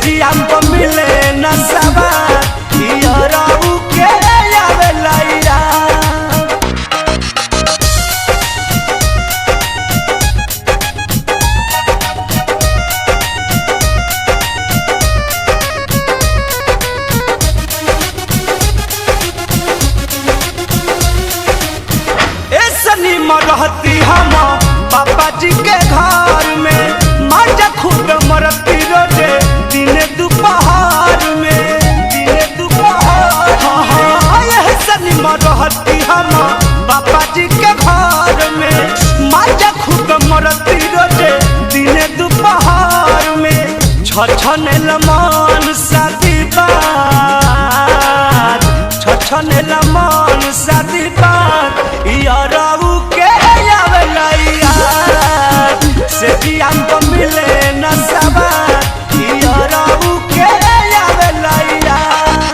जिया पे मिले न सवार यारऊ के आवेला याद। ऐसनी मरहती हम पापा जी के घर में माजा खुद मरती रोजे दिन दोपहर में दिन दोपहर। ऐसनी मरहती हम पापा जी के घर में माजा खुद मरती रोजे दिन दोपहर में। छछने लमन शादी बात छछने लमन शादी बात यारऊ के आवेला याद। से जिया पे मिले न सवार यारऊ के आवेला याद।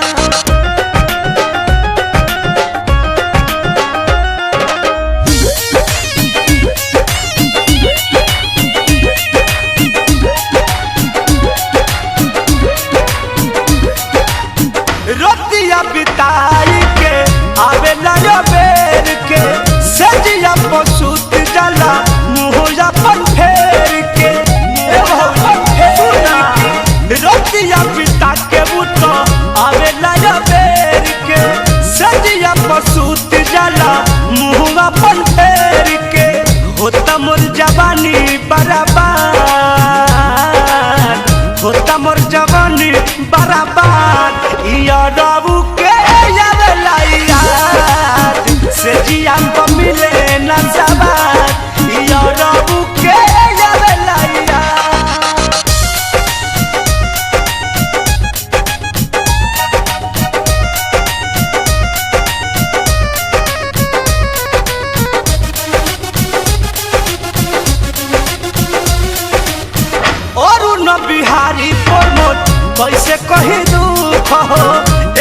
रोतिया बिताई के आवेला बेर के सजिया पसुत जला मुँह अपन फेर के। रोतिया बिता के बुतो आवेला बेर के सजिया पसुत जला मुँह अपन फेर के। होता मोर जवानी बराबर होता मोर जवानी बराबर यारऊ के आवेला याद। से जिया पे मिले न सवार यारऊ के आवेला याद। और न बिहारी प्रमोद कैसे कही दुख हो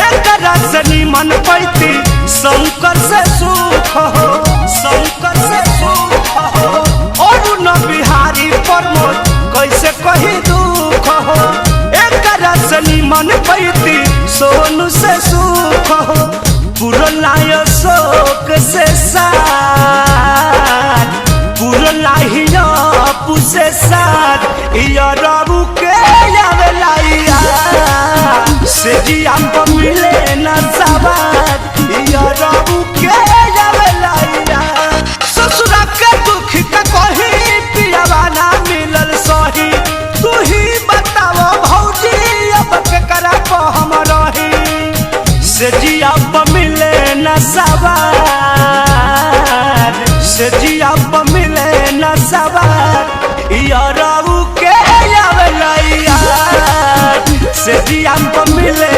एक रसनी मन पैती शंकर से सुख हो शंकर से सुख हो। और न बिहारी प्रमोद कैसे कही दुख हो एक रसनी मन पैती सोनू से सुख हो। पुरलाय शोक से साथ पुरलाहिया पुसे साथ यारऊ के आवेला याद। से जिया पे मिले न सवार यारऊ के आवेला याद। ससुरा के दुख का कही पियावा ना मिलल सही तू ही बताओ भौजी अब केकरा को हम रही। से जिया पे मिले न सवार से जिया पे मिले न सवार यारऊ के आवेला याद। से जिया पे मिले